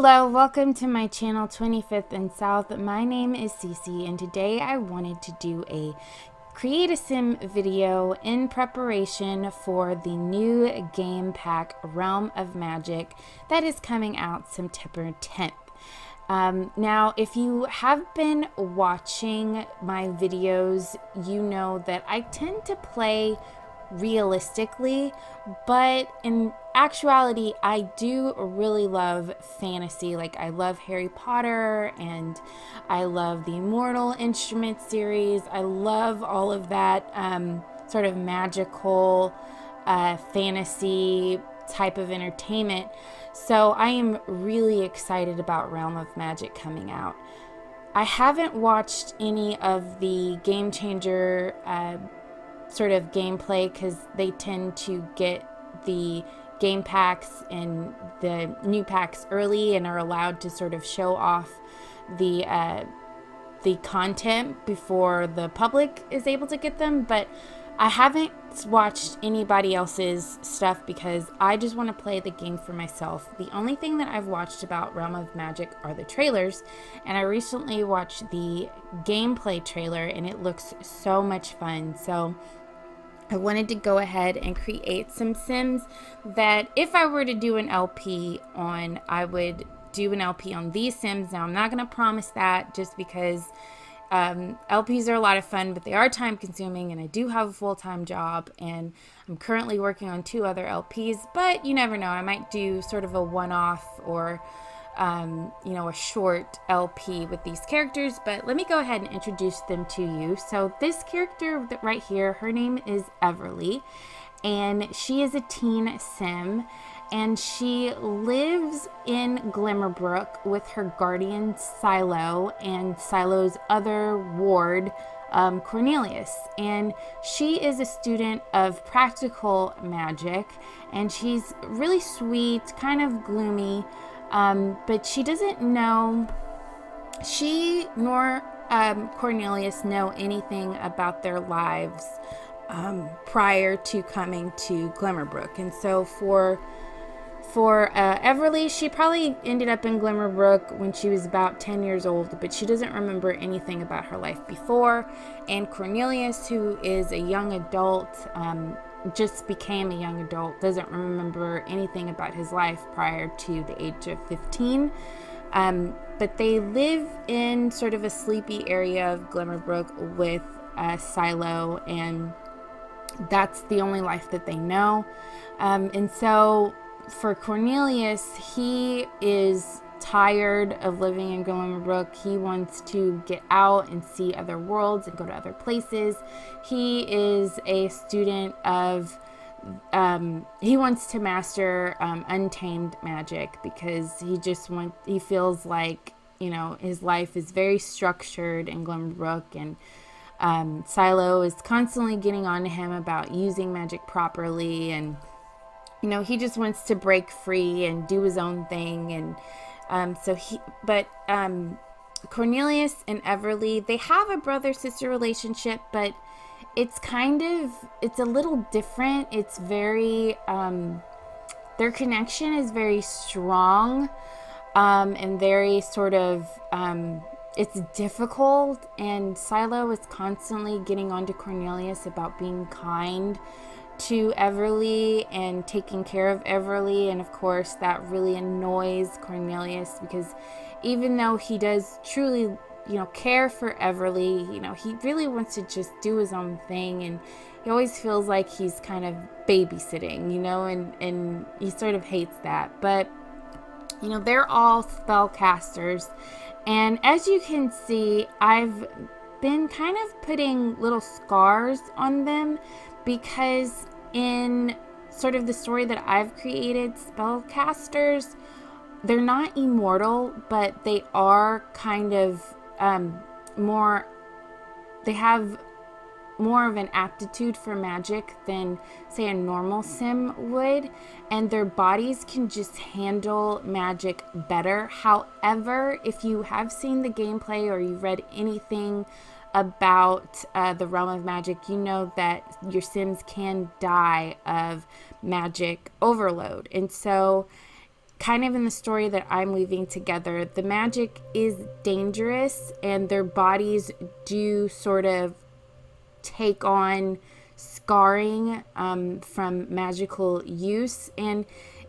Hello, welcome to my channel 25th and South. My name is Cece and today I wanted to do a create a sim video in preparation for the new game pack Realm of Magic that is coming out September 10th. Now, if you have been watching my videos, you know that I tend to play realistically, but in actuality I do really love fantasy. Like, I love Harry Potter and I love the Immortal Instrument series. I love all of that sort of magical fantasy type of entertainment. So I am really excited about Realm of Magic coming out. I haven't watched any of the Game Changer sort of gameplay because they tend to get the game packs and the new packs early and are allowed to sort of show off the content before the public is able to get them. But I haven't watched anybody else's stuff because I just want to play the game for myself. The only thing that I've watched about Realm of Magic are the trailers, and I recently watched the gameplay trailer and it looks so much fun. So I wanted to go ahead and create some sims that if I were to do an LP on, I would do an LP on these sims. Now, I'm not going to promise that just because LPs are a lot of fun, but they are time consuming and I do have a full-time job and I'm currently working on 2 other LPs, but you never know. I might do sort of a one-off or a short LP with these characters. But let me go ahead and introduce them to you. So this character right here, her name is Everly, and she is a teen sim, and she lives in Glimmerbrook with her guardian Silo and Silo's other ward, Cornelius. And she is a student of practical magic, and she's really sweet, kind of gloomy. But she doesn't know, she nor Cornelius know anything about their lives prior to coming to Glimmerbrook. And so for Everly, she probably ended up in Glimmerbrook when she was about 10 years old, but she doesn't remember anything about her life before. And Cornelius, who is a young adult, just became a young adult, doesn't remember anything about his life prior to the age of 15. But they live in sort of a sleepy area of Glimmerbrook with Silo, and that's the only life that they know. And so for Cornelius, he is tired of living in Glimmerbrook. He wants to get out and see other worlds and go to other places. He is a student of he wants to master untamed magic because he feels like, his life is very structured in Glimmerbrook, and Silo is constantly getting on to him about using magic properly, and he just wants to break free and do his own thing. And Cornelius and Everly, they have a brother-sister relationship, but it's a little different. It's very, their connection is very strong, and very sort of, it's difficult, and Silo is constantly getting on to Cornelius about being kind to Everly and taking care of Everly. And of course that really annoys Cornelius because even though he does truly care for Everly, he really wants to just do his own thing, and he always feels like he's kind of babysitting, and he sort of hates that. But they're all spellcasters, and as you can see, I've been kind of putting little scars on them because in sort of the story that I've created, spellcasters, they're not immortal, but they are kind of they have more of an aptitude for magic than, say, a normal sim would, and their bodies can just handle magic better. However, if you have seen the gameplay or you've read anything about the Realm of Magic, you know that your sims can die of magic overload. And so kind of in the story that I'm weaving together, the magic is dangerous and their bodies do sort of take on scarring from magical use, and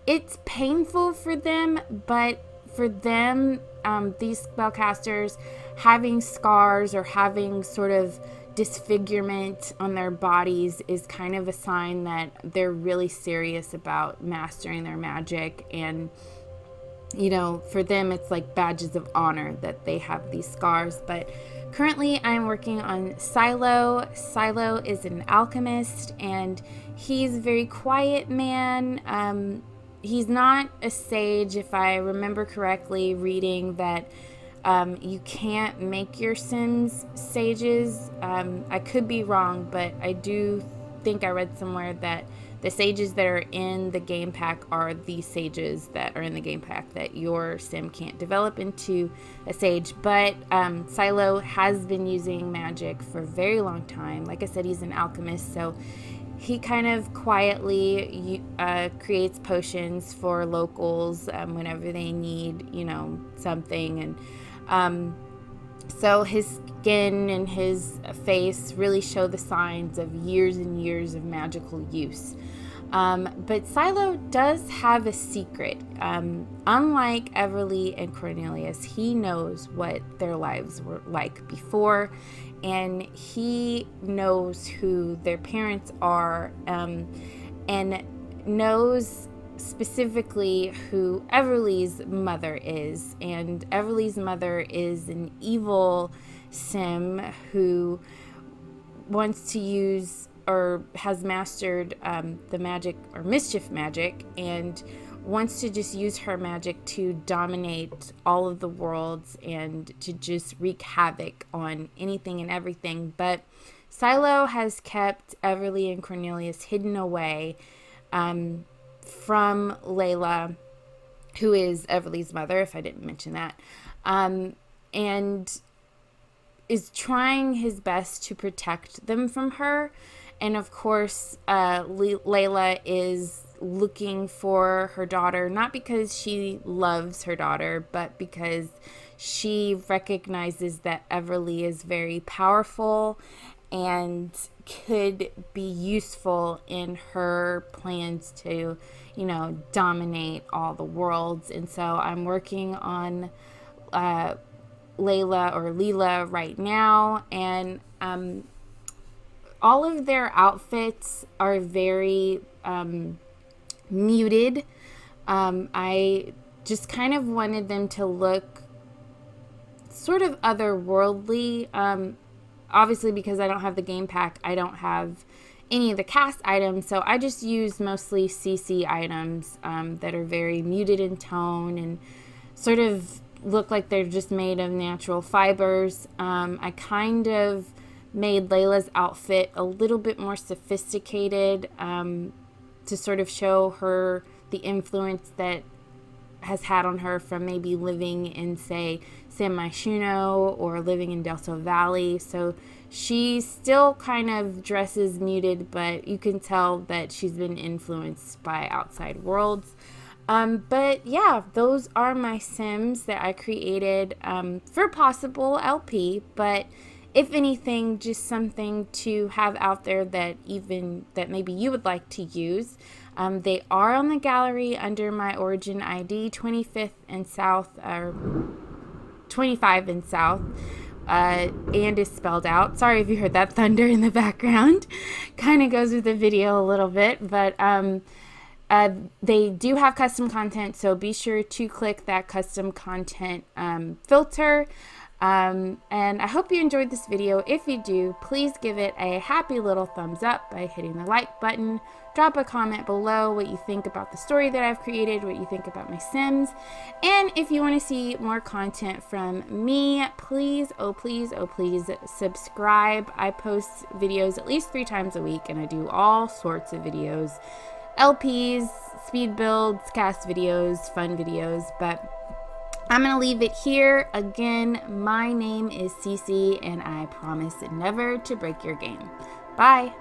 it's painful for them, but for them, these spellcasters, having scars or having sort of disfigurement on their bodies is kind of a sign that they're really serious about mastering their magic. And for them, it's like badges of honor that they have these scars. But currently I'm working on Silo. Silo is an alchemist, and he's a very quiet man. He's not a sage, if I remember correctly, reading that you can't make your Sims sages. I could be wrong, but I do think I read somewhere that the sages that are in the game pack are the sages that are in the game pack, that your Sim can't develop into a sage. But Silo has been using magic for a very long time. Like I said, he's an alchemist, so he kind of quietly creates potions for locals whenever they need, something. And so his skin and his face really show the signs of years and years of magical use. But Silo does have a secret. Unlike Everly and Cornelius, he knows what their lives were like before, and he knows who their parents are, and knows specifically who Everly's mother is. And Everly's mother is an evil Sim who wants to use or has mastered the magic or mischief magic, and wants to just use her magic to dominate all of the worlds and to just wreak havoc on anything and everything. But Silo has kept Everly and Cornelius hidden away from Layla, who is Everly's mother, if I didn't mention that, and is trying his best to protect them from her. And of course, Layla is looking for her daughter, not because she loves her daughter, but because she recognizes that Everly is very powerful and could be useful in her plans to, dominate all the worlds. And so I'm working on Layla or Leela right now, and all of their outfits are very muted. I just kind of wanted them to look sort of otherworldly. Obviously, because I don't have the game pack, I don't have any of the CAS items, so I just use mostly CC items that are very muted in tone and sort of look like they're just made of natural fibers. I kind of made Layla's outfit a little bit more sophisticated to sort of show her the influence that has had on her from maybe living in, say, San Myshuno or living in Delta Valley. So she still kind of dresses muted, but you can tell that she's been influenced by outside worlds. But yeah, those are my Sims that I created for possible LP, but if anything, just something to have out there that maybe you would like to use. They are on the gallery under my origin ID, 25th and South, or 25 and South, and is spelled out. Sorry if you heard that thunder in the background. Kind of goes with the video a little bit, but they do have custom content, so be sure to click that custom content filter. And I hope you enjoyed this video. If you do, please give it a happy little thumbs up by hitting the like button. Drop a comment below what you think about the story that I've created, what you think about my Sims. And if you want to see more content from me, please, oh please, oh please, subscribe. I post videos at least 3 times a week, and I do all sorts of videos. LPs, speed builds, cast videos, fun videos, but I'm going to leave it here. Again, my name is Cece, and I promise never to break your game. Bye.